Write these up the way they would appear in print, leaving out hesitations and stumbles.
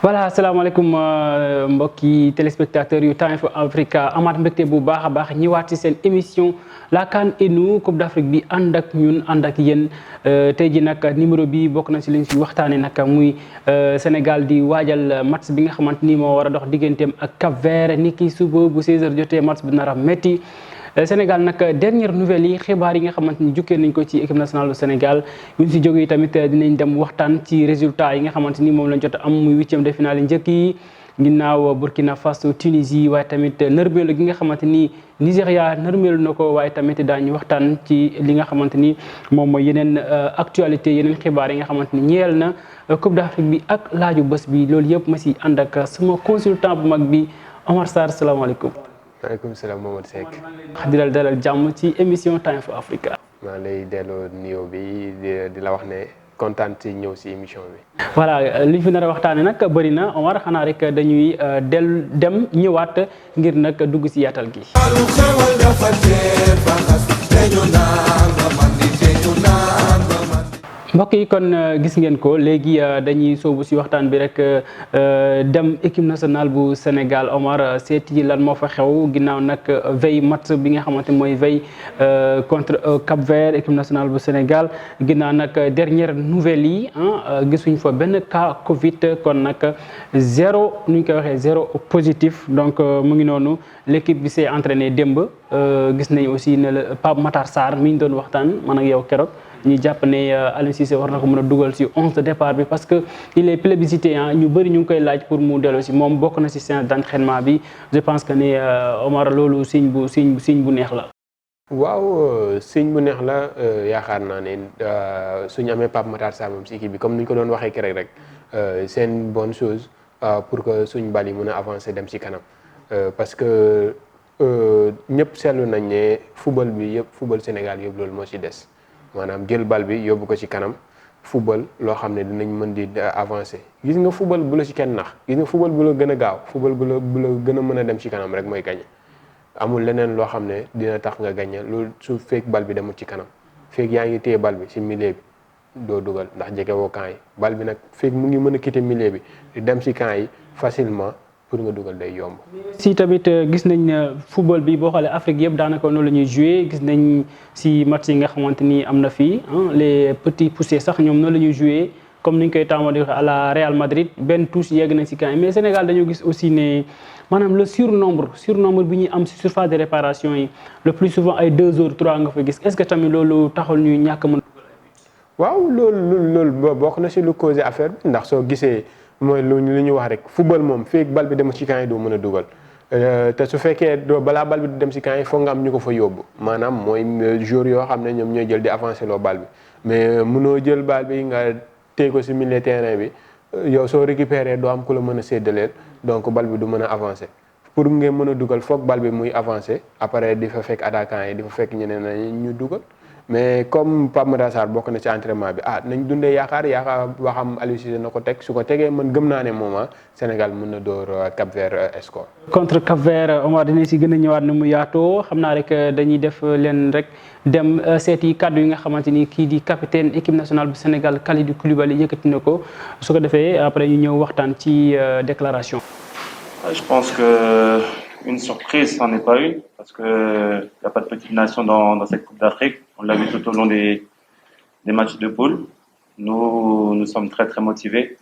voilà asalaamaaleykum mbokki téléspectateurs yu Time for Africa amaat mbégte bu baax a baax ñëwaat ci seen émission la CAN et nous Coupe d'Afrique bi ànd ak ñun ànd ak yéen tey ji nag numéro bi bokk na ci li ñu ci waxtaanee nag muy Sénégal di waajal match bi nga xamante ni moo war a dox digganteem ak Cap-Vert ni ki suba bu 16h jotee match bi nar a métti. Sénégal nag dernière nouvelle yi xibaar yi nga xamante ni jukkee nañ ko ci équipe nationale du Sénégal bu ñu si jógee tamit dinañ dem waxtaan ci résultat yi nga xamante ni moom lañ jot am muy huitième de finale yi njëkk yi ginnaaw Burkina Faso Tunisie waaye tamit nërmeelu gi nga xamante ni Nigéria nërmeelu na ko waaye tamit daañu waxtaan ci li nga xamante ni moom mooy yeneen actualité yeneen xibaar yi nga xamante ni ñeel na Coupe d'Afrique bi ak laaju bés bi loolu yëpp ma si ànd ak sama consultant bu mag bi Omar Sarr salaamaaleykum. maaleykum salaam Momadou Seck. di la dalal jàmm ci émission Time for Africa. maa lay delloo nuyoo bi di la wax ne kontaan ci ñëw si émission bi. voilà li ñu fi nar a waxtaanee nag bëri na Omar xanaa rek dañuy dem ñëwaat ngir nag dugg si yaatal gi. mbokk yi kon gis ngeen ko léegi dañuy soobu si waxtaan bi rek dem équipe nationale bu Sénégal Omar seeti lan moo fa xew ginnaaw nag veille match bi nga xamante mooy veille contre Cap-Vert équipe nationale bu Sénégal ginnaaw nag dernière nouvelle yi gisuñ fa benn cas Covid kon nag zéro nu ñu koy waxee zéro positif donc mu ngi noonu l'équipe bi s'est entraîné démb gis nañ aussi ne la Pape Matar Sarr mi ñu doon waxtaan man ak yow keroog. ñu jàpp ne Aliou Cissé war na ko mën a dugal ci 11 de départ bi parce que il est plébiscité ñu bëri ñu ngi koy laaj pour mu dellu ci moom bokk na ci séance d'entraînement bi je pense que ne Omar loolu signe bu neex la. waaw signe bu neex la yaakaar naa ne suñu amee Pape Matar Sarr moom ci équipe bi comme ni ñu ko doon waxee keroog rek c'est une bonne chose pour que suñu bal yi mën a avancer dem ci kanam parce que ñëpp seetlu nañ ne football Sénégal yëpp loolu moo ci des. maanaam jël bal bi yóbbu ko ci kanam football loo xam ne dinañ mën di avancer gis nga football bu la ci kenn nax gis nga football bu la gën a gaaw football bu la gën a mën a dem ci kanam rek mooy gagner amul leneen loo xam ne dina tax nga gagner loolu su fekk bal bi demul ci kanam fekk yaa ngi téye bal bi ci milieu bi doo dugal ndax jege woo camp yi bal bi nag fekk mu ngi mën a quitter milieu bi di dem ci camp yi facilement pour nga dugal day yomb. si tamit gis nañ football bi boo xoolee Afrique yëpp daanaka noonu la ñuy jouer gis nañ si match yi nga xamante ni am na fii les petits poussés sax ñoom noonu la ñuy jouer comme ni ñu koy tàmmoo di wax à la Real Madrid benn touche yegg nañ si camp mais Sénégal dañoo gis aussi ne maanaam le surnombre bi ñuy am si surface de réparation yi le plus souvent ay 2 heures 3 nga fa gis est-ce que tamit loolu taxul ñuy ñàkk mën a dugal. waaw loolu bokk na si lu causé affaire bi ndax soo gisee. mooy lu ñu wax rek football moom fii bal bi dem ci camp yi doo mën a dugal te su fekkee balaa bal bi dem ci camp yi foog nga am ñu ko fa yóbbu maanaam mooy joueur yoo xam ne ñoom ñooy jël di avancer loo bal bi mais mënoo jël bal bi nga téye ko ci milieu terrain bi yow soo récupérer doo am ku la mën a séddaleel donc bal bi du mën a avancer pour ngeen mën a dugal foog bal bi muy avancer après di fa fekk attaquant yi di fa fekk ñeneen ñu dugal. mais comme Pape Matar Sarr bokk na ci entraînement bi nañ dundee yaakaar waxam Aliou Cissé na ko teg su ko tegee man gëm naa ne moom Sénégal mën na door Cap-Vert score. contre Cap-Vert Omar dinañ si gën a ñëwaat ne mu yaatoo xam naa rek dañuy def leen rek dem seeti kaddu yi nga xamante ni kii di capitaine équipe nationale bu Sénégal Kalidou Koulibaly yëkkati na ko su ko defee après ñu ñëw waxtaan ci déclaration. Je pense que une surprise, c'en est pas une, parce que y a pas de petite nation dans cette Coupe d'Afrique. On l'a vu tout au long des matchs de poule. Nous sommes très très motivés.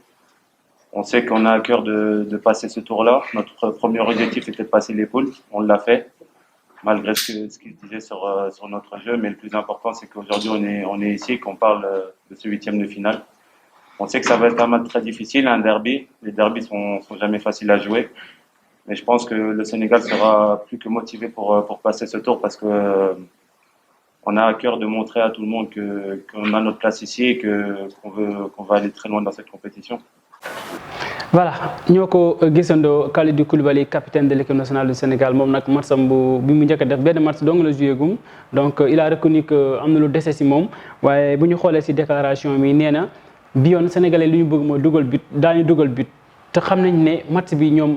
On sait qu'on a à cœur de passer ce tour-là. Notre premier objectif était de passer les poules. On l'a fait, malgré ce qu'il disait sur notre jeu. Mais le plus important, c'est qu'aujourd'hui on est ici, qu'on parle de ce huitième de finale. On sait que ça va être un match très difficile, un derby. Les derbys sont jamais faciles à jouer. Mais je pense que le Sénégal sera plus que motivé pour passer ce tour parce que on a à cœur de montrer à tout le monde qu'on a notre place ici et qu'on va aller très loin dans cette compétition. Voilà ñoo ko gisandoo Kalidou Koulibaly capitaine de l'équipe nationale du Sénégal moom nag matcham bi mu njëkk a def benn match dong la joué gum donc il a reconnu que am na lu dese si moom waaye bu ñu xoolee si déclaration bi nee na bi yoon sénégalais li ñu bëgg mooy dugal but daañu dugal but te xam nañ ne match bi ñoom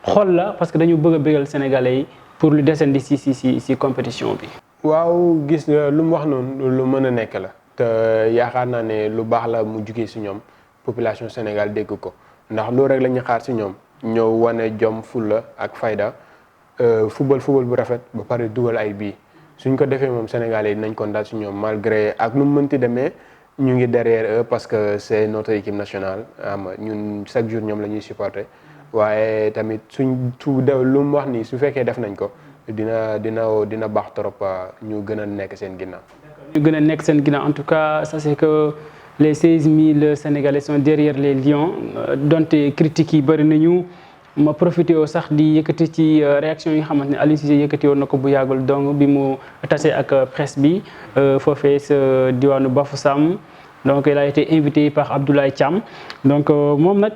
xool la parce que dañu bëgg a bégal sénégalais yi pour lu desandi si compétition bi. waaw gis lu mu wax noonu lu mën a nekk la te yaakaar naa ne lu baax la mu jugee si ñoom population Sénégal dégg ko ndax loolu rek la ñuy xaar si ñoom ñëw wane jom fulla ak fayda football bu rafet ba pare dugal ay bii suñ ko defee moom Sénégalais yi nañ ko daal si ñoom malgré ak nu mu mënti demee ñu ngi derrière eux parce que c'est notre équipe nationale ñun chaque jour ñoom la ñuy supporter waaye tamit suñ lu mu wax nii su fekkee def nañ ko dina baax trop ñu gën a nekk seen ginnaaw. ñu gën a nekk seen ginnaaw en tout cas ça c'est que les 16 000 Sénégalais sont derrière les Lions donte critiques yi bëri nañu. ma profité woo sax di yëkkati ci réaction yi nga xamante ne Aliou Cissé yëkkati woon na ko bu yàggul donc bi mu tase ak presse bi foofee sa diwaanu Bafoussam donc il a été invité par Abdoulaye Thiam donc moom nag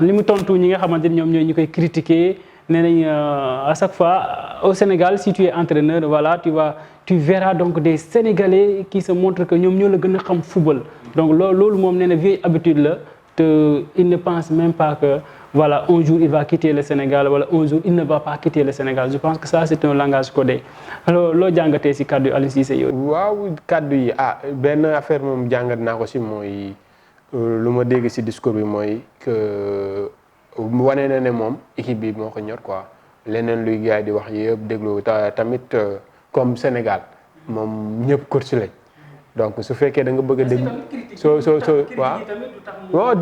li mu tontu ñi nga xamante ni ñoom ñooy ñu koy critiquer nee nañ à chaque fois au Sénégal si tu es entraîneur voilà tu verras donc des Sénégalais qui se montrent que ñoom ñoo la gën a xam football donc loolu moom nee na vieille habitude la te il ne pense même pas que voilà un jour il va quitter le Sénégal wala un jour il ne va pas quitter le Sénégal je pense que ça c'est un langage codé alors loo jàngatee ci kàddu Aliou Cissé yow. waaw kàddu yi benn affaire moom jàngat naa ko ci mooy lu ma dégg ci discours bi mooy que wane na ne moom équipe bi moo ko ñor quoi leneen luy gars yi di wax yëpp déglu tamit comme Sénégal moom ñëpp coach lañ donc su fekkee da nga bëgg a déglu waaw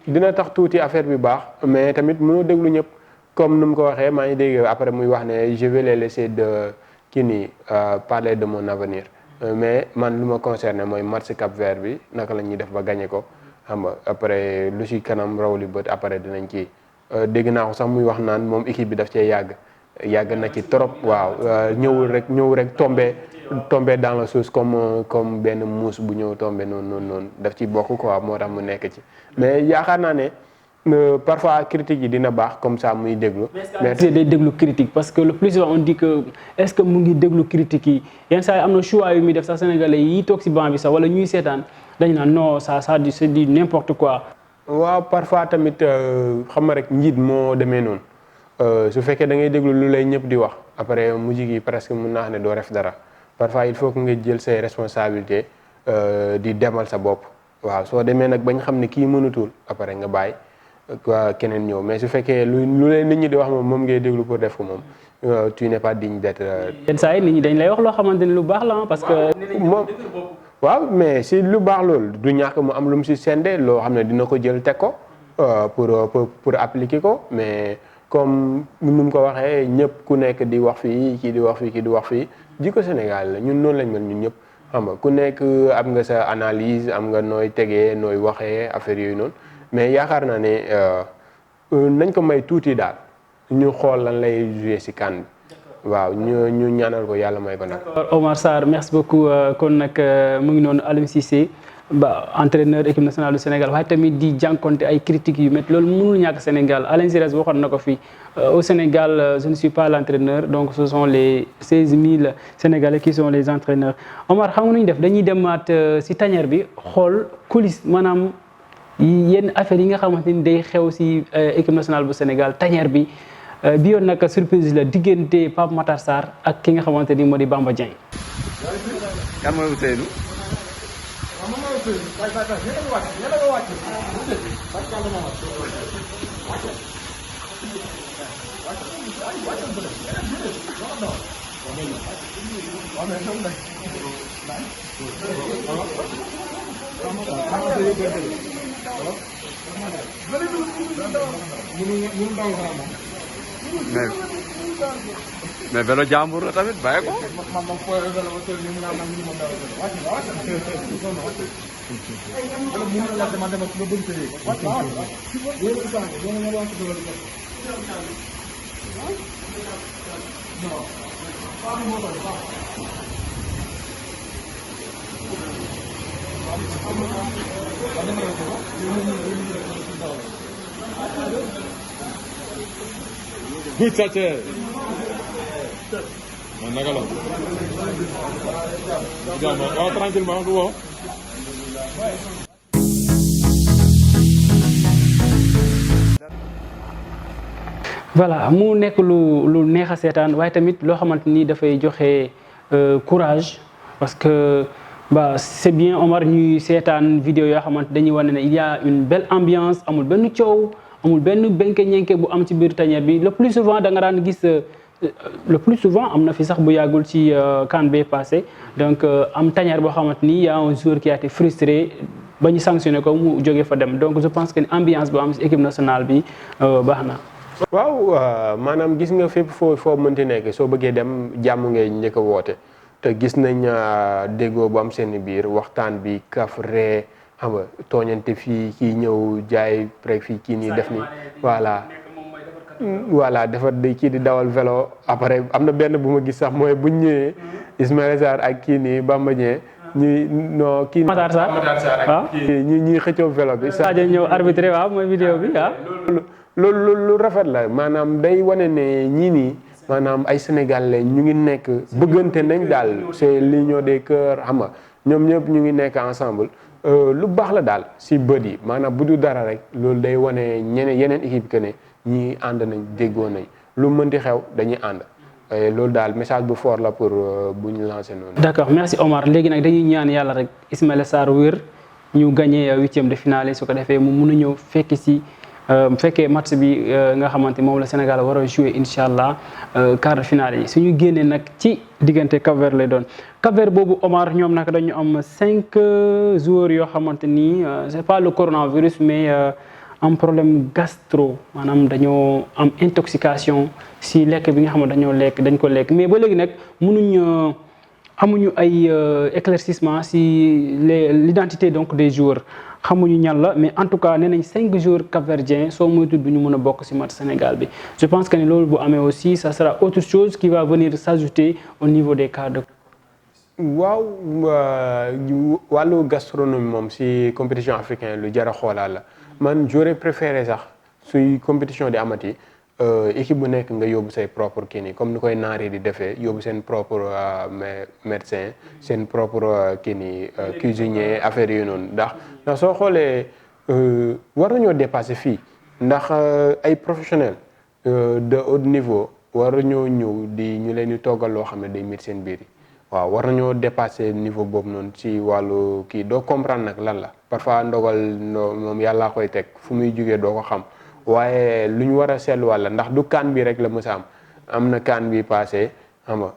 dina tax tuuti affaire bi baax mais tamit mënoo déglu ñëpp comme nu mu ko waxee maa ngi dégg après muy wax ne je vais les laisser parler de mon avenir mais man lu ma concerné mooy match Cap Vert bi naka la ñuy def ba gagné ko xam nga après lu ci kanam raw li bët après dinañ kii dégg naa ko sax muy wax naan moom équipe bi daf cee yàgg na ci trop waaw ñëw rek tombé dans la sauce comme benn muus bu ñëw tombé noonu daf ci bokk quoi moo tax mu nekk ci mais yaakaar naa ne parfois critique yi dina baax comme ça muy déglu. mais day déglu critique parce que le plus souvent on dit que est-ce que mu ngi déglu critique yi yenn saa yi am na choix yu muy def sax sénégalais yi toog ci banc bi sax wala ñuy seetaan dañu naan non ça c'est du n'importe quoi. waaw parfois tamit xam nga rek njiit moo demee noonu su fekkee da ngay déglu lu lay ñëpp di wax après mujj gi presque mun naa xam ne doo def dara. parfois il faut que nga jël say responsabilités di demal sa bopp waaw soo demee nag bañ xam ne kii mënutul après nga bàyyi keneen ñëw mais su fekkee lu leen nit ñi di wax moom ngay déglu pour def ko moom tu n'es pas digne d'être. yenn saa yi nit ñi dañ lay wax loo xamante ni lu baax la parce que. moom waaw mais si lu baax loolu du ñàkk mu am lu mu si sende loo xam ne dina ko jël teg ko pour appliquer ko mais comme nu mu ko waxee ñëpp ku nekk di wax fii kii di wax fii kii di wax fii. jikko Sénégal la ñun noonu lañ mel ñun ñëpp xam nga ku nekk am nga sa analyse am nga nooy tegee nooy waxee affaire yooyu noonu mais yaakaar naa ne nañ ko may tuuti daal ñu xool lan lay jouer ci CAN bi waaw ñu ñaanal ko yàlla may ko nag. Omar Sarr merci beaucoup kon nag mu ngi noonu Aliou Cissé entraîneur équipe nationale du Sénégal waaye tamit di jànkonte ay critiques yu métti loolu mënul ñàkk Sénégal Alain Giresse waxoon na ko fii au Sénégal je ne suis pas l'entraîneur donc ce sont les 16 000 Sénégalais qui sont les entraîneurs Omar xam nga nu ñu def dañuy demaat ci tanière bi xool coulisse maanaam yenn affaires yi nga xamante ni day xew ci équipe nationale bu Sénégal tanière bi bi yoon nag surprise la diggante Pape Matar Sarr ak ki nga xamante ni moo di Bamba Dieng. kan mooy Ousseynou. mais vélo jàmbur la tamit bàyyi ko. Good touch. Man naka la. Waaw tranquillement du woo. voilà mu nekk lu neex a seetaan waaye tamit loo xamante ni dafay joxe courage parce que Bah c'est bien Omar ñuy seetaan vidéo yoo xamante dañuy wane ne il y a une belle ambiance amul benn coow amul benn benke ñenke bu am ci biir tanière bi le plus souvent da nga daan gis le plus souvent am na fi sax bu yàggul ci CAN bee passé donc am tanière boo xamante ni y a un joueur qui a été frustré ba ñu sanctionné ko mu jógee fa dem donc je pense que ambiance bu am ci équipe nationale bi baax na. waaw maanaam gis nga fépp foo mënti nekk soo bëggee dem jàmm ngay njëkk a woote te gis nañ déggoo bu am seen biir waxtaan bi kaf ree xam nga tooñante fii kii ñëw jaay prek fii kii nii def ni voilà defar di kii di dawal vélo après am na benn bu ma gis sax mooy buñ ñëwee Ismaïla Sarr ak kii nii Bamba Dieng ñuy non kii Matar Sarr waaw ñuy xëccoo vélo bi Sadio ñëw arbitré waaw mooy vidéo bi waaw loolu lu rafet la maanaam day wane ne ñii nii maanaam ay Sénégalais ñu ngi nekk bëggante nañ daal c'est l'union des cœurs xam nga ñoom ñëpp ñu ngi nekk ensemble lu baax la daal si bët yi maanaam bu du dara rek loolu day wane yeneen équipe que ne ñii ànd nañ déggoo nañ lu mënti xew dañuy ànd loolu daal message bu fort la pour bu ñu lancer noonu. D'accord merci Omar léegi nag dañuy ñaan yàlla rek Ismaïla Sarr wér ñu gagné 8e de finale su ko defee mu mun a ñëw fekk si. fekkee match bi nga xamante moom la Sénégal war a jouer incha allah quart de finale yi suñu génnee nag ci diggante Cap-Vert lay doon Cap-Vert boobu Omar ñoom nag dañu am 5 joueurs yoo xamante ni c'est pas le coronavirus mais am problème gastro maanaam dañoo am intoxication si lekk bi nga xam ne dañ ko lekk mais ba léegi nag amuñu ay éclaircissement si l'identité donc des joueurs xamuñu ñan la mais en tout cas nee nañ 5 joueurs capverdiens soo moytu du ñu mën a bokk ci match Sénégal bi je pense que ne loolu bu amee aussi ça sera autre chose qui va venir s'ajouter au niveau des cas de. waaw wàllu gastronomie moom ci compétition africaine lu jar a xoolaat la man j'aurais préféré sax suy compétition di amati équipe bu nekk nga yóbbu say propre kii nii comme ni koy naari di defee yóbbu seen propre médecin seen propre kii nii cuisinier affaire yooyu noonu ndax soo xoolee war nañoo dépasser fii ndax ay professionnels de haut niveau war nañoo ñëw ñu leen di toggal loo xam ne day mit seen biir yi waaw war nañoo dépasser niveau boobu noonu ci wàllu kii doo comprendre nag lan la parfois ndogal moom yàllaa koy teg fu muy jugee doo ko xam waaye lu ñu war a seetluwaat la ndax du kaan bi rek la mës a am na kaan bi passé xam nga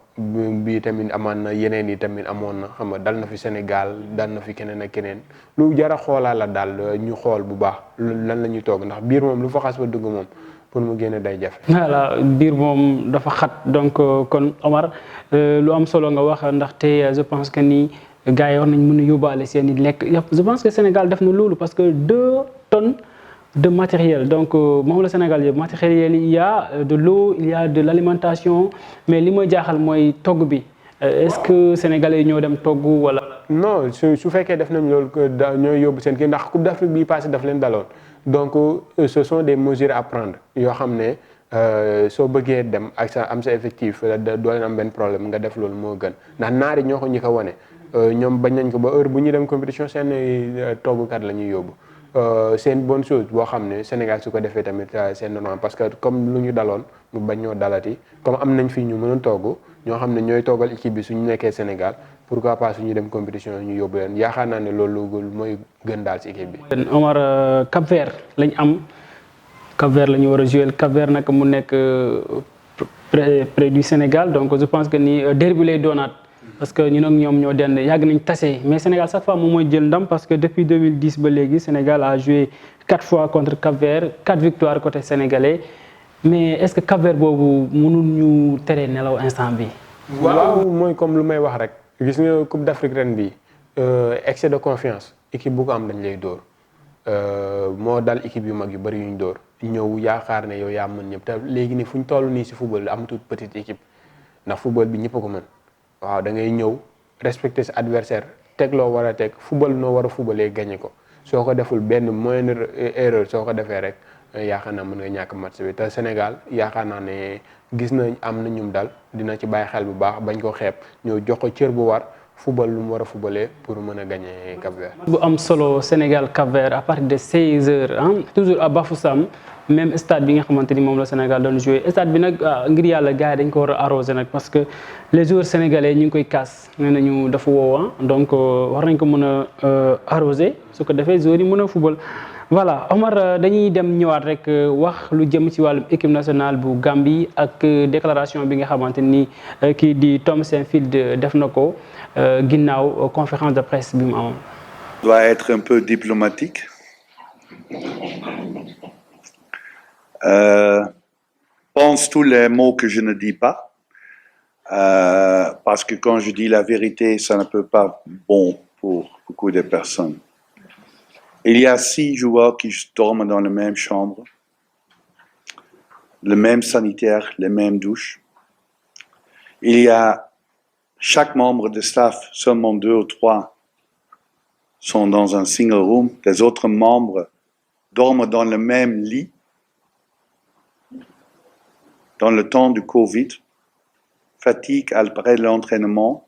bii tamit amaan na yeneen yi tamit amoon na xam nga dal na fi Sénégal dal na fi keneen ak keneen lu jar a xoolaa la daal ñu xool bu baax lan la ñuy toog ndax biir moom lu fa xas ba dugg moom pour mu génne day jafe. voilà biir moom dafa xat donc kon Omar lu am solo nga wax ndaxte je pense que ni gars yi war nañ mën a yóbbaale seen i lekk je pense que Sénégal def na loolu parce que 2 tonnes de matériel donc moom la Sénégal yëpp matériel il y a de l'eau il y a de l'alimentation mais li ma jaaxal mooy togg bi est-ce que sénégalais yi ñoo dem togg wala. non su fekkee def nañ loolu ñooy yóbbu seen kii ndax Coupe d'Afrique bii passé daf leen daloon donc ce sont des mesures à prendre yoo xam ne soo bëggee dem ak sa am sa effectif doo leen am benn problème nga def loolu moo gën ndax naari ñoo ko ñi ko wane ñoom bañ nañ ko ba heure bu ñuy dem compétition seen toggkat la ñuy yóbbu. C'est une bonne chose boo xam ne Sénégal su ko defee tamit c'est normal parce que comme lu ñu daloon mu bañ ñoo dalati comme am nañ fi ñu mën a togg ñoo xam ne ñooy toggal équipe bi suñu nekkee Sénégal pourquoi pas suñu dem compétition ñu yóbbu leen yaakaar naa ne loolu mooy gën daal ci équipe bi. Omar Cap-Vert lañ am Cap-Vert la ñu war a jouer Cap-Vert nag mu nekk près du Sénégal donc je pense que ni derby lay doonaat. parce que ñun ak ñoom ñoo dend yàgg nañ tase mais Sénégal chaque fois moom mooy jël ndam parce que depuis 2010 ba léegi Sénégal a joué 4 fois contre Cap-Vert 4 victoires côté sénégalais mais est-ce que Cap-Vert boobu mënul ñu tere nelaw instant bi waaw mooy comme lu may wax rek gis nga Coupe d'Afrique ren bi excès de confiance équipe bu ko am dañ lay dóor moo dal équipe yu mag yu bëri yuñ dóor ñëw yaakaar ne yow yaa mën ñëpp te léegi ni fu ñu toll nii si football amatul petite équipe ndax football bi ñëpp a ko mën waaw da ngay ñëw respecter sa adversaire teg loo war a teg football noo war a footballee gagné ko soo ko deful benn moindre erreur soo ko defee rek yaakaar naa mën nga ñàkk match bi te Sénégal yaakaar naa ne gis na am na ñum dal dina ci bàyyi xel bu baax bañ ko xeeb ñëw jox ko cër bu war football lu mu war a footballee pour mën a gagner Cap-Vert. bu am solo Sénégal Cap-Vert à partir de 16h toujours à Bafoussam même stade bi nga xamante ni moom la Sénégal doon joué stade bi nag ngir yàlla gars yi dañ ko war a arrosé nag parce que les joueurs sénégalais ñu ngi koy kaas nee nañu dafa woowa donc war nañ ko mën a arrosé su ko defee joueurs yi mën a football. voilà Omar dañuy dem ñëwaat rek wax lu jëm ci wàllum équipe nationale bu Gambie ak déclaration bi nga xamante ni kii di Tom Saintfield def na ko ginnaaw conférence de presse bi mu amoon. Doit être un peu diplomatique. Pense tous les mots que je ne dis pas. Parce que quand je dis la vérité, ça ne peut pas bon pour beaucoup de personnes. Il y a 6 joueurs qui dorment dans la même chambre, le même sanitaire, les mêmes douches. Il y a chaque membre de staff, seulement 2 ou 3 sont dans un single room. Les autres membres dorment dans le même lit. Dans le temps du Covid, fatigue après l'entraînement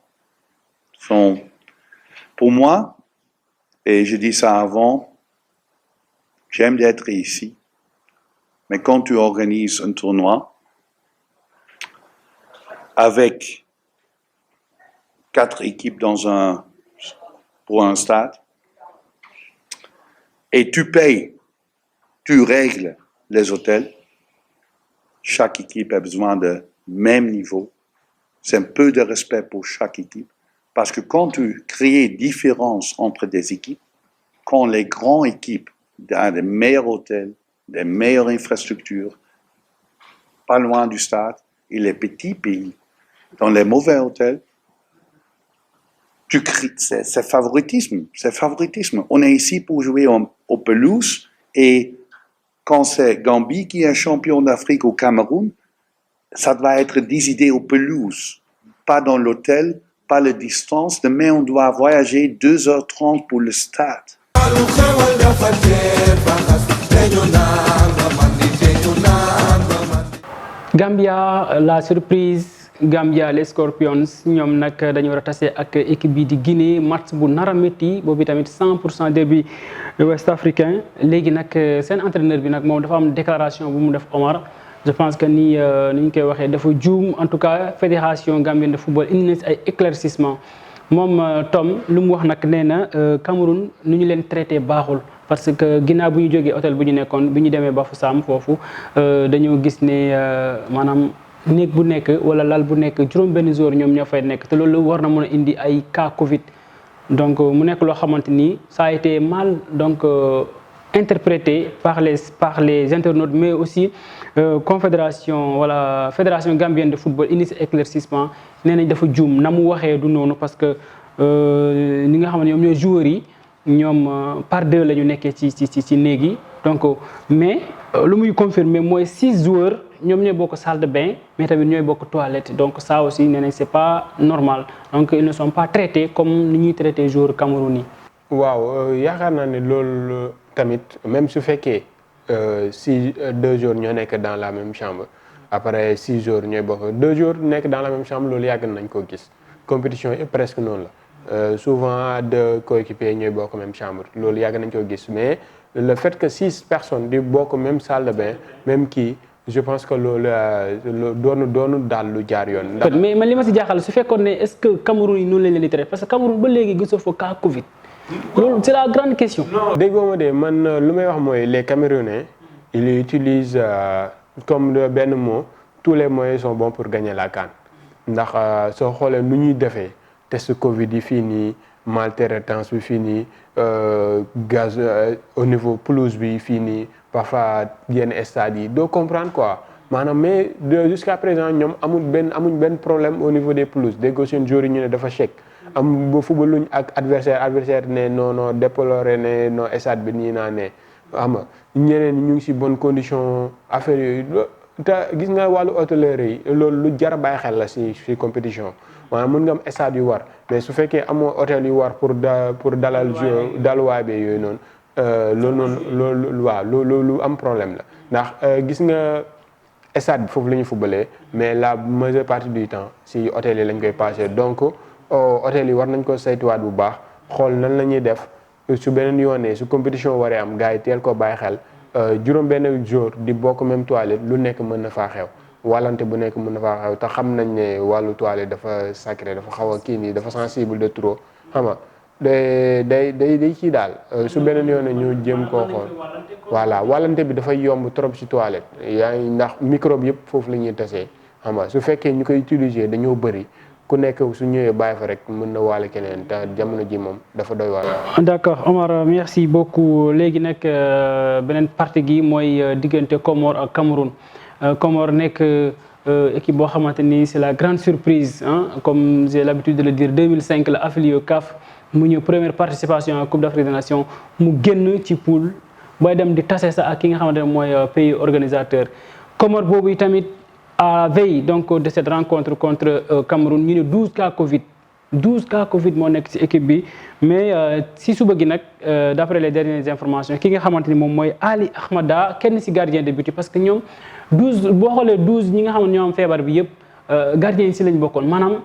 sont, pour moi, et je dis ça avant, j'aime d'être ici, mais quand tu organises un tournoi avec 4 équipes pour un stade, et tu payes, tu règles les hôtels, chaque équipe a besoin de même niveau. C'est un peu de respect pour chaque équipe. Parce que quand tu crées différence entre des équipes, quand les grandes équipes ont des meilleurs hôtels, des meilleures infrastructures, pas loin du stade, et les petits pays, dans les mauvais hôtels, c'est favoritisme. C'est favoritisme. On est ici pour jouer au pelouse et quand c'est Gambie qui est champion d'Afrique au Cameroun, ça doit être décidé aux pelouses, pas dans l'hôtel, pas la distance. Demain, on doit voyager 2h30 pour le stade. Gambia, la surprise. Gambia les Scorpions ñoom nag dañu war a tase ak équipe bi di Guinée match bu nar a métti boobu tamit 100% derby ouest africain léegi nag seen entraîneur bi nag moom dafa am déclaration bu mu def Omar je pense que ni ñu koy waxee dafa juum en tout cas fédération gambienne de football indi na si ay éclaircissement moom Tom lu mu wax nag nee na Cameroun nu ñu leen traité baaxul parce que ginnaaw bu ñu jógee hôtel bu ñu nekkoon bi ñu demee Bafoussam foofu dañoo gis ne maanaam néeg bu nekk wala lal bu nekk juróom benn jour ñoom ñoo fay nekk te loolu war na mën a indi ay cas Covid donc mu nekk loo xamante ni ça a été mal donc interprété par les internautes mais aussi confédération wala fédération gambienne de football indi si éclaircissement nee nañ dafa juum na mu waxee du noonu parce que ñi nga xam ne ñoom ñooy joueurs yi ñoom par 2 la ñu nekkee ci néeg yi donc mais lu muy confirmer mooy 6 joueurs ñoom ñooy bokk salle de bain mais tamit ñooy bokk toilette donc ça aussi nee nañ c'est pas normal donc ils ne sont pas traités comme ni ñuy traité joueurs Cameroun yi. waaw yaakaar naa ne loolu tamit même su fekkee si 2 jours ñoo nekk dans la même chambre après 6 jours ñooy bokk 2 jours nekk dans la même chambre loolu yàgg nañ ko gis compétition yi presque noonu la souvent 2 coéquipiers ñooy bokk même chambre loolu yàgg nañ ko gis mais le fait que 6 personnes di bokk même salle de bain même kii. je pense que loolu doonu daal lu jaar yoon. mais man li ma si jaaxal su fekkoon ne est-ce que Cameroun yi noonu lañ leen di traité parce que Cameroun ba léegi gisoo fa cas Covid. loolu c'est la grande question. déggoo ma de man lu may wax mooy les Camerounais ils utilisent comme benn mot tous les moyens sont bons pour gagner la CAN ndax soo xoolee nu ñuy defee test Covid yi fii nii maltraitance bi fii nii gaz au niveau pelouse bi fii nii. parfois yenn stades yi doo comprendre quoi maanaam mais jusqu'à présent ñoom amuñ benn problème au niveau des pelouses déggoo seen joueurs yi ñu ne dafa chèque am ba football luñ ak adversaire ne non déploré ne non stade bi nii naa ne xam nga ñeneen ñu ngi si bonne condition affaire yooyu te gis nga wàllu hôtellerie yi loolu lu jar a bàyyi xel la si compétition maanaam mën nga am stade yu war mais su fekkee amoo hôtel yu war pour dalal daluwaay bi yooyu noonu loolu am problème la ndax gis nga stade bi foofu la ñu footballé mais la majeure partie du temps si hôtel yi lañ koy passé donc hôtel yi war nañ ko saytuwaat bu baax xool nan la ñuy def su beneen yoonee su compétition waree am gars yi teel ko bàyyi xel juróom benn jour di bokk même toilette lu nekk mën na faa xew wàllante bu nekk mën na faa xew te xam nañ ne wàllu toilette dafa sacré dafa xaw a kii nii dafa sensible de trop xam nga day kii daal su beneen yoon ñu jëm koo xool voilà wàllante bi dafay yomb trop ci toilette yaa ngi ndax microbe yëpp foofu la ñuy tasee xam nga su fekkee ñu koy utiliser dañoo bëri ku nekk su ñëwee bàyyi fa rek mën na waale keneen te jamono ji moom dafa doy waar. d'accord Omar merci beaucoup léegi nag beneen partie gi mooy diggante Comores ak Cameroun Comores nekk équipe boo xamante ni c'est la grande surprise comme j'ai l'habitude de le dire 2005 la affilié au CAF mu ñëw première participation à Coupe d'Afrique des Nations mu génn ci poule booy dem di tase sa ak ki nga xamante ne mooy pays organisateur Comores boobu tamit. À veille donc de cette rencontre contre Cameroun ñu ne 12 cas Covid moo nekk ci équipe bi mais si suba gi nag d'après les dernières informations ki nga xamante ni moom mooy Ali Ahmada kenn ci gardien de but parce que ñoom 12 boo xoolee 12 ñi nga xam ne ñoo am feebar bi yëpp gardien yi ci lañ bokkoon maanaam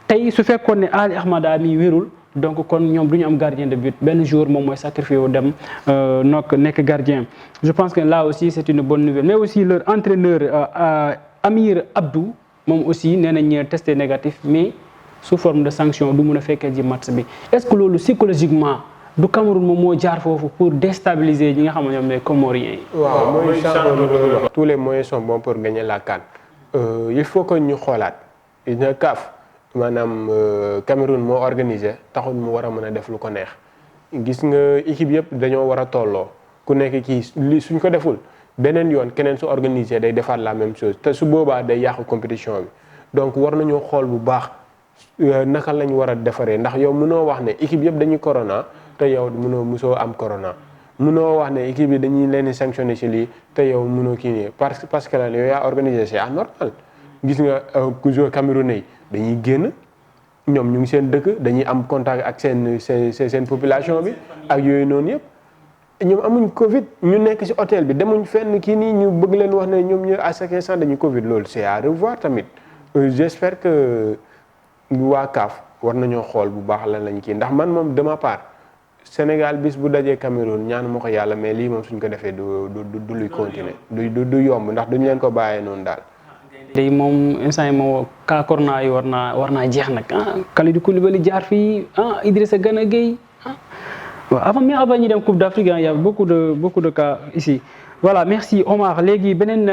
tey su fekkoon ne Ali Ahmada mi wérul donc kon ñoom du ñu am gardien de but benn jour moom mooy sacrifié wu dem nekk gardien je pense que là aussi c'est une bonne nouvelle mais aussi leur entraîneur Amir Abdou moom aussi nee nañ testé négatif mais sous forme de sanction du mun a fekkee ji match bi est-ce que loolu psychologiquement du Cameroun moom moo jaar foofu pour déstabiliser ñi nga xam ne ñoom les Comoriens yi. waaw mooy wax tous les moyens sont bons pour gagner la CAN il faut que ñu xoolaat dina CAF maanaam Cameroun moo organisé taxul mu war a mën a def lu ko neex gis nga équipe yëpp dañoo war a tolloo ku nekk kii li suñ ko deful. beneen yoon keneen su organisé day defaat la même chose te su boobaa day yàqu compétition bi donc war nañoo xool bu baax naka lañ war a defaree ndax yow mënoo wax ne équipe yëpp dañuy corona te yow musoo am corona mënoo wax ne équipe yi dañuy leen di sanctionné ci lii te yow mënoo kii nii parce que yow yaa organisé c'est anormal gis nga joueur camerounais yi dañuy génn ñoom ñu ngi seen dëkk dañuy am contact ak seen population bi ak yooyu noonu yëpp. ñoom amuñ Covid ñu nekk ci hôtel bi demuñ fenn kii nii ñu bëgg leen wax ne ñoom ñu à chaque instant dañu Covid loolu c'est à revoir tamit j'espère que waa CAF war nañoo xool bu baax lan lañ kii ndax man moom de ma part Sénégal bis bu dajee Cameroun ñaanu ma ko yàlla mais lii moom suñ ko defee du luy continuer du yomb ndax duñ leen ko bàyyee noonu daal. tey moom instant yi moom cas corona yi war naa jeex nag Kalidou Koulibaly jaar fii Idrissa Gana Gueye avant ñu dem Coupe d'Afrique il y a beaucoup de cas ici voilà merci Omar léegi beneen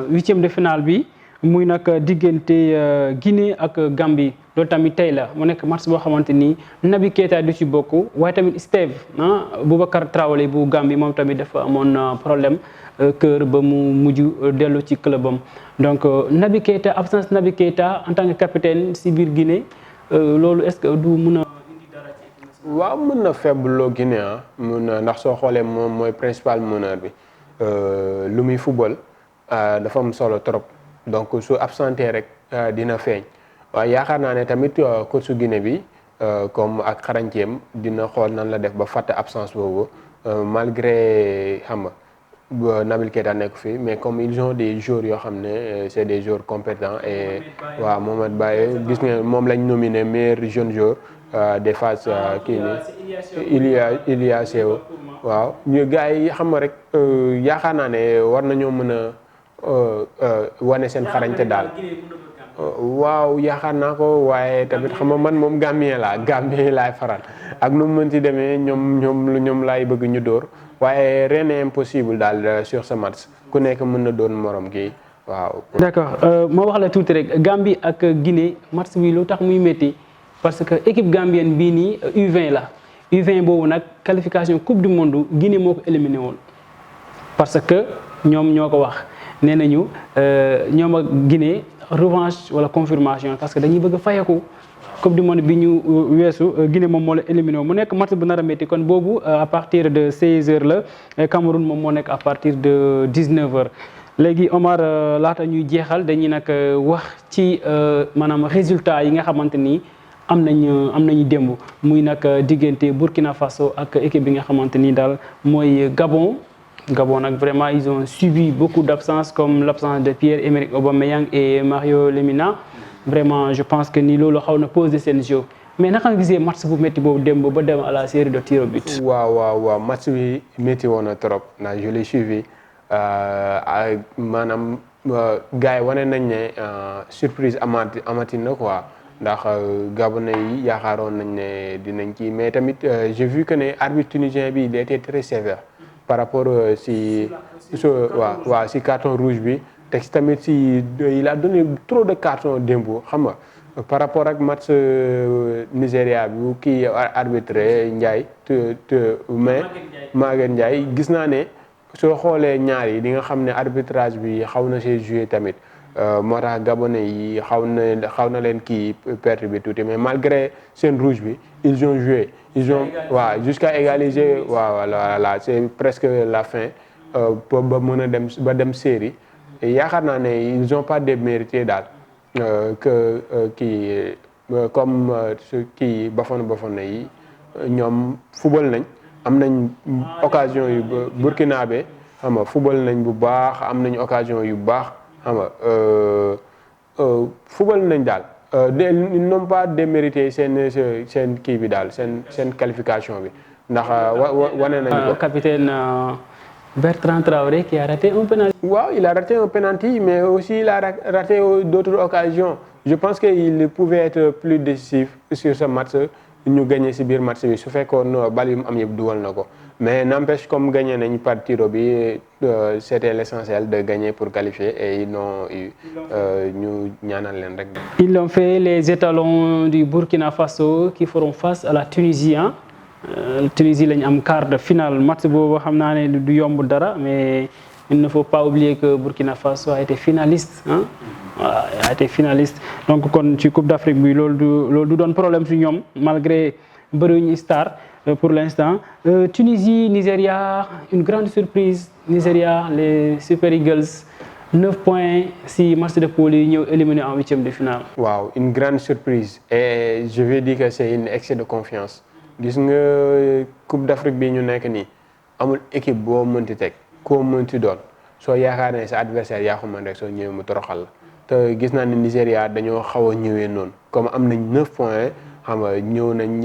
huitième de finale bi muy nag diggante Guinée ak Gambie loolu tamit tey la mu nekk match boo xamante ni Naby Keita du ci bokk waaye tamit Steve Boubacar Traoré bu Gambie moom tamit dafa amoon problème cœur ba mu mujj dellu ci clubam donc Naby Keita absence Naby Keita en tant que capitaine si biir Guinée loolu est-ce que du mun a waaw mën na faible loo Guinée mën na ndax soo xoolee moom mooy principal meneur bi lu muy football dafa am solo trop donc su absenté rek dina feeñ waaye yaakaar naa ne tamit coach su Guinée bi comme ak xarañteem dina xool nan la def ba fàtte absence boobu malgré xam nga Naby Keita nekk fii mais comme ils ont des joueurs yoo xam ne c'est des joueurs compétents et waaw Mohamed Baye gis nga moom lañ nominé meilleur jeune joueur des phases kii nii Ilia Seo waaw ñu gars yi xam nga rek yaakaar naa ne war nañoo mën a wane seen xarañte daal waaw yaakaar naa ko waaye tamit xam nga man moom Gambien laay faral ak nu mu mënti demee ñoom laay bëgg ñu dóor waaye rien n'est impossible daal sur ce match ku nekk mën na doon morom gi waaw. d'accord moo wax la tuuti rek Gambie ak Guinée match bi lu tax muy métti parce que équipe gambienne bii nii U20 la U20 boobu nag qualification coupe du monde Guinée moo ko éliminé woon parce que ñoom ñoo ko wax nee nañu ñoom ak Guinée revanche wala confirmation parce que dañuy bëgg a fayeku coupe du monde bi ñu weesu Guinée moom moo la éliminé woon mu nekk match bu nar a métti kon boobu à partir de 16h la Cameroun moom moo nekk à partir de 19h. léegi Omar laata ñuy jeexal dañuy nag wax ci maanaam résultat yi nga xamante ni am nañu démb muy nag diggante Burkina Faso ak équipe bi nga xamante ni daal mooy Gabon nag vraiment ils ont subi beaucoup d'absences comme l'absence de Pierre-Emerick Aubameyang et Mario Lemina vraiment je pense que ni loolu xaw na poser seen jeu mais naka nga gisee match bu métti boobu démb ba dem à la série de tirs au but. waaw match bi métti woon na trop ndax je l'ai suivi maanaam gars yi wane nañ ne surprise amati na quoi ndax Gabonais yi yaakaaroon nañ ne dinañ kii mais tamit j'ai vu que ne arbitre tunisien bi il était très sévère par rapport si carton rouge bi te tamit si il a donné trop de cartons démb xam nga par rapport ak match Nigéria bi bu kii arbitré Ndiaye mais Maguette Ndiaye gis naa ne soo xoolee ñaar yi di nga xam ne arbitrage bi xaw na see joué tamit moo tax Gabonais yi xaw na leen kii perte bi tuuti mais malgré seen rouge bi ils ont joué jusqu'à égaliser voilà c'est presque la fin ba mën a dem série yaakaar naa ne ils ont pas démérité daal que kii comme kii Bafana yi ñoom football nañ am nañ occasion yu burkinabé xam nga football nañ bu baax am nañ occasion yu baax xam nga football nañ daal ils n'ont pas démérité seen kii bi daal seen qualification bi ndax wane nañ ko. Capitaine Bertrand Traoré qui a raté un penalty. waaw il a raté un penalty mais aussi il a raté d'autres occasions je pense qu'il pouvait être plus décisif sur ce match ñu gagné ci biir match bi su fekkoon bal yu mu am yëpp dugal na ko mais n'empêche comme gagné nañ par tiro bi c'était l'essentiel de gagner pour qualifier et ils n'ont eu ñu ñaanal leen rek. Ils l'ont fait les étalons du Burkina Faso qui feront face à la Tunisie hein. Tunisie lañ am quart de finale match boobu xam naa ne du yomb dara mais il ne faut pas oublier que Burkina Faso a été finaliste hein. Voilà, a été finaliste donc kon ci Coupe d'Afrique bi loolu du doon problème ci ñoom malgré bëriwuñu star pour l'instant Tunisie Nigeria une grande surprise Nigeria les Super Eagles 9 points si match de poule yi ñëw éliminé en huitième de finale. waaw une grande surprise et je vais dire que c'est un excès de confiance. gis nga Coupe d'Afrique bi ñu nekk nii amul équipe boo mënti teg koo mënti doon soo yaakaar ne sa adversaire yaa ko mën rek soo ñëwee mu toroxal la te gis naa ne Nigéria dañoo xaw a ñëwee noonu comme am nañ 9 points xam nga ñëw nañ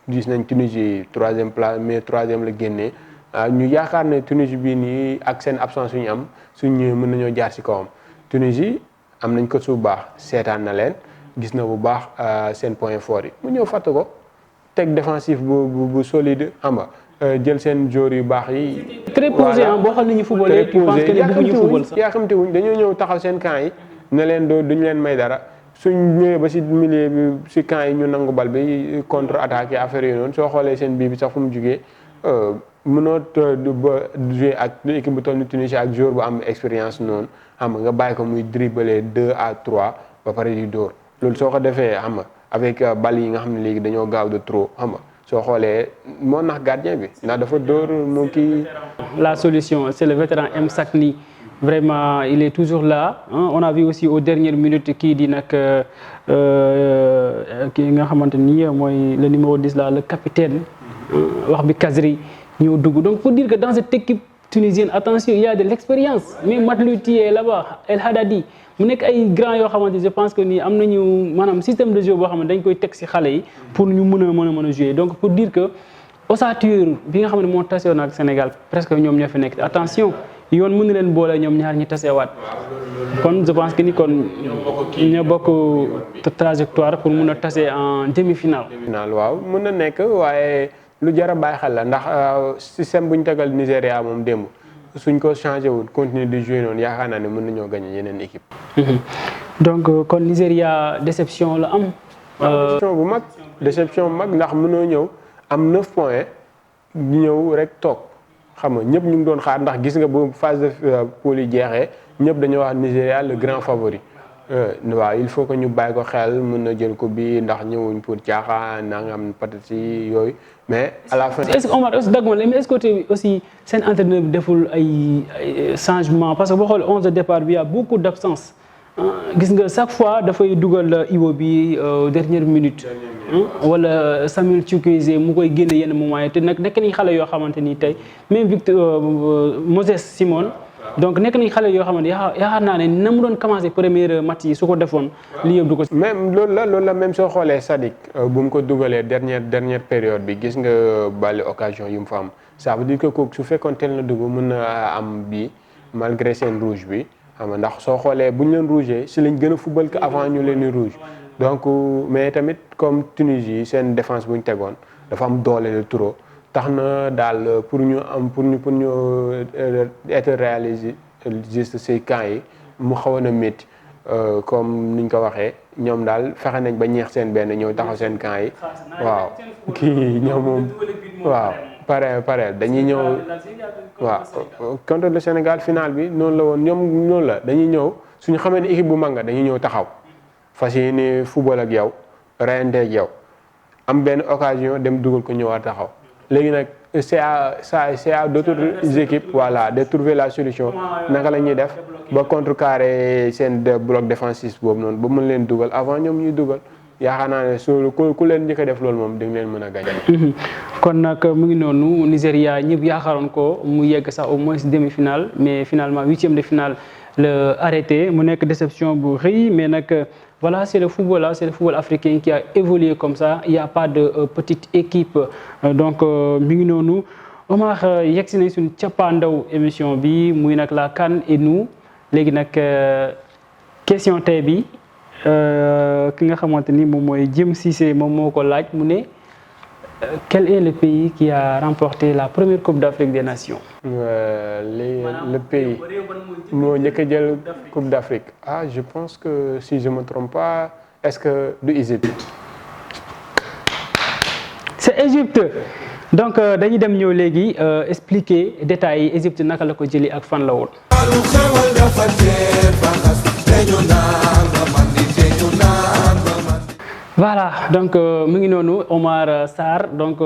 gis nañ Tunisie 3e place mais 3e la génnee ñu yaakaar ne Tunisie bii nii ak seen absence yu ñu am suñ ñëwee mën nañoo jaar ci kawam Tunisie am nañ ko su baax seetaan na leen gis na bu baax seen point fort yi mu ñëw fàtte ko. teg défensif bu solide xam nga jël seen joueurs yu baax yi. très posé boo xam ne ñu footballé tu penses que bëgguñu football sax yaakamte wuñ dañoo ñëw taxaw seen camp yi ne leen duñ leen may dara suñ ñëwee ba ci milieu bi ci camp yi ñu nangu bal bi contre attaque affaire yi noonu soo xoolee seen bii bi sax fu mu jugee mënoo ba jouer ak équipe bu toll ni Tunisie ak joueur bu am expérience noonu xam nga bàyyi ko muy dribbler 2 à 3 ba pare di dóor loolu soo ko defee xam nga avec bal yi nga xam ne léegi dañoo gaaw de trop xam nga soo xoolee moo nax gardien bi ndax dafa dóor mu kii. La solution c'est le vétéran M Sakni vraiment il est toujours là hein. On a vu aussi aux dernières minutes kii di nag kii nga xamante ni mooy le numéro 10 là le capitaine wax bi Kazri ñëw dugg donc pour dire que dans cette équipe tunisienne attention il y a de l'expérience mais Matlouti est là-bas El Hadadi mu nekk ay grands yoo xamante je pense que nii am nañu maanaam système de jeu boo xam ne dañ koy teg ci xale yi pour ñu mën a jouer donc pour dire que ossature bi nga xam ne moo tasewoon ak Sénégal presque ñoom ñoo fi nekk attention yoon mën na leen boole ñoom ñaar ñi tasewaat kon je pense que ni kon ñoo bokk trajectoire pour mun a tase en demi-finale. waaw mën na nekk waaye lu jar a bàyyi xel la ndax système bu ñu tegal Nigéria moom démb. suñ ko changé wul continuer de jouer noonu yaakaar naa ne mën nañoo gagner yeneen équipe. donc kon Nigéria déception la am. déception bu mag ndax mënoo ñëw am 9 points ñëw rek toog xam nga ñëpp ñu ngi doon xaar ndax gis nga bu phase de poule yi jeexee ñëpp dañoo wax Nigéria le grand favori. waaw il faut que ñu bàyyi ko xel mën na jël ko bi ndax ñëwuñ pour caaxaan nangam patati yooyu mais à la fin. est-ce que Omar est-ce que aussi seen entraîneur bi deful ay changement parce que boo xoolee 11 de départ bi y a beaucoup d'absence gis nga chaque fois dafay dugal Iwo bi dernière minute. wala Samuel Chukwueze mu koy génne yenn moment yi te nag nekk nañ xale yoo xamante ni tey même Victor Moses Simon donc nekk nañ xale yoo xamante yaakaar naa ne na mu doon commencé première match yi su ko defoon li yëpp du ko. même loolu la même soo xoolee Sadik bu mu ko dugalee dernière période bi gis nga bali occasion yu mu fa am ça veut dire que kooku su fekkoon teel na dugg mën na am bi malgré seen rouge bi xam nga ndax soo xoolee bu ñu leen rouge si lañ gën a football que avant ñu leen di rouge donc mais tamit comme Tunisie seen défense bu ñu tegoon dafa am doole de trop tax na daal pour ñu être réalisé juste ces camps yi mu xawoon a métti comme niñ ko waxee ñoom daal fexe nañ ba ñeex seen benn ñëw taxaw seen camp yi waaw kii ñoom moom waaw pare dañuy ñëw waaw contre le Sénégal final bi noonu la woon ñoom noonu la dañuy ñëw suñu xamee ne équipe bu mag nga dañuy ñëw taxaw fas yéene football ak yow reyante ak yow am benn occasion dem dugal ko ñëwaat taxaw léegi nag c'est à d'autres équipes voilà de trouver la solution naka la ñuy def ba contrecarrer seen bloc défensif boobu noonu ba mën leen dugal avant ñoom ñuy dugal yaakaar naa ne su ku leen njëkk a def loolu moom di nga leen mën a gagner. kon nag mu ngi noonu Nigéria ñëpp yaakaaroon ko mu yegg sax au moins demi-finale mais finalement huitième de finale la arrêté mu nekk déception bu rëy mais nag voilà c'est le football là c'est le football africain qui a évolué comme ça il y a pas de petite équipe donc mi ngi noonu Omar yegg si nañ suñu cappaandaw émission bi muy nag la CAN et nous léegi nag question tey bi ki nga xamante ni moom mooy Jim Cissé moom moo ko laaj mu ne quel est le pays qui a remporté la première Coupe d'Afrique des Nations? Le pays moo njëkk a jël Coupe d'Afrique je pense que si je me trompe pas est-ce que du Égypte? C'est Égypte donc dañuy dem ñëw léegi expliquer détails yi Égypte naka la ko jëlee ak fan la woon. Voilà donc mu ngi noonu Omar Sarr donc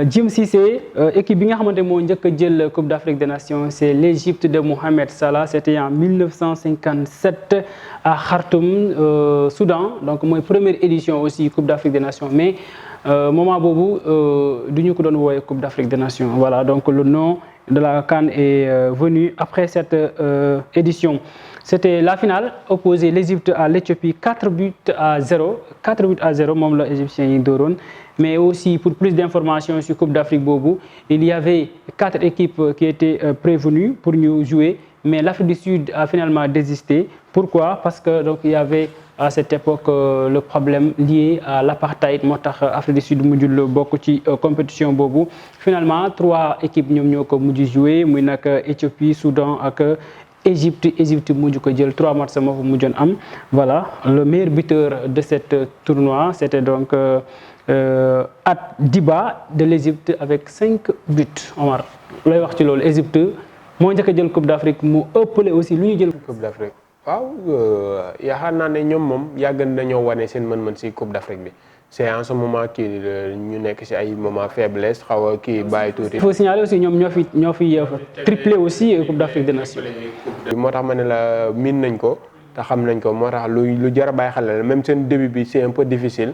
Jim Cissé équipe bi nga xamante moo njëkk a jël Coupe d'Afrique des Nations c'est l'Égypte de Mohamed Salah c'était en 1957 à Khartoum Soudan donc mooy première édition aussi Coupe d'Afrique des Nations mais moment boobu du ñu ko doon woowee Coupe d'Afrique des Nations voilà donc le nom de la CAN est venu après cette édition. C'était la finale opposait l'Égypte à l'Éthiopie 4-0 moom la égyptiens yi dooroon mais aussi pour plus d'informations sur Coupe d'Afrique boobu il y avait 4 équipes qui étaient prévenues pour ñu jouer mais l'Afrique du Sud a finalement désisté. Pourquoi? Parce que donc il y avait à cette époque le problème lié à l'apartheid moo tax Afrique du Sud mujjul bokk ci compétition boobu finalement 3 équipes ñoom ñoo ko mujj jouer muy nag Éthiopie Soudan ak Égypte mujj ko jël 3 matchs moo fa mujjoon am voilà le meilleur buteur de cette tournoi c'était donc At-Diba de l'Égypte avec 5 buts Omar lay wax ci loolu Égypte moo njëkk a jël Coupe d'Afrique mu ëppale aussi lu ñu jël Coupe d'Afrique waaw yaakaar naa ne ñoom moom yàgg nañoo wane seen mën-mën ci Coupe d'Afrique bi c'est en ce moment kii ñu nekk ci ay moment faiblesse xaw a kii bàyyi tuuti. il faut signaler aussi ñoom ñoo fi triplé aussi Coupe d'Afrique des Nations. moo tax ma ne la miin nañ ko te xam nañ ko moo tax lu jar a bàyyi xel la même seen début bi c'est un peu difficile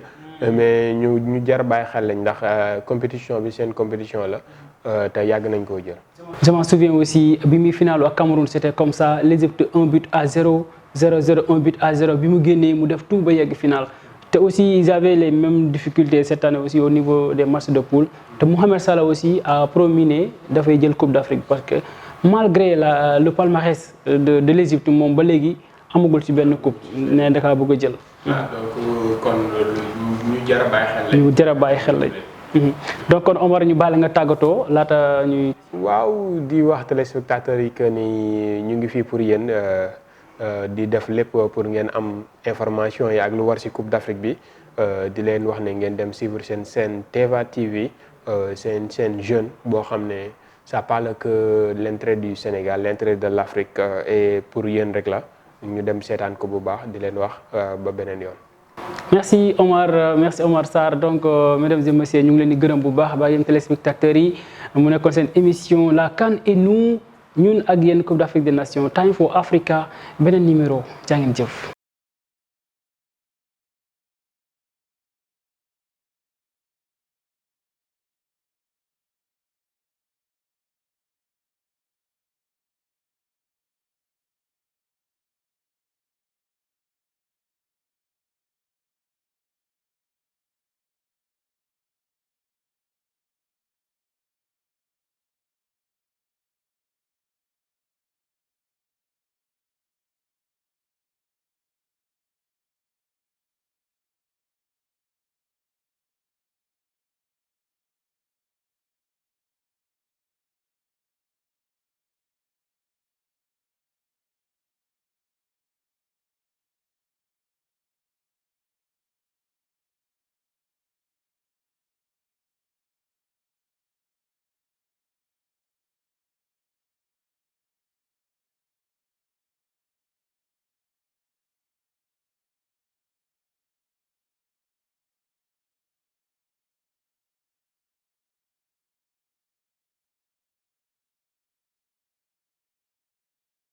mais ñu jar a bàyyi xel lañ ndax compétition bi seen compétition la te yàgg nañ koo jël. Je m'en souviens aussi bi muy final au Cameroun c'était comme ça l'Égypte 1-0 1-0 bi mu génnee mu def tout ba yegg final. te aussi ils avaient les mêmes difficultés cette année aussi au niveau des matchs de poule te Mohamed Salah aussi a promis ne dafay jël Coupe d'Afrique parce que malgré le palmarès de l'Égypte moom ba léegi amagul ci benn coupe ne da kaa bëgg a jël. donc kon ñu jar a bàyyi xel lañ. ñu jar a bàyyi xel lañ. donc kon Omar ñu baal nga tàggatoo laata ñuy. waaw di wax téléspectateurs yi que ni ñu ngi fii pour yéen. di def lépp pour ngeen am information yi ak lu war ci Coupe d'Afrique bi di leen wax ne ngeen dem suivre seen chaîne Teva TV seen chaîne jeune boo xam ne ça parle que l'intérêt du Sénégal l'intérêt de l'Afrique et pour yéen rek la ñu dem seetaan ko bu baax di leen wax ba beneen yoon. merci Omar Sarr donc mesdames et messieurs ñu ngi leen di gërëm bu baax ba yéen téléspectateurs yi mu nekkoon seen émission la CAN et nous. ñun ak yéen Coupe d'Afrique des Nations Time for Africa beneen numéro jaa ngeen jëf.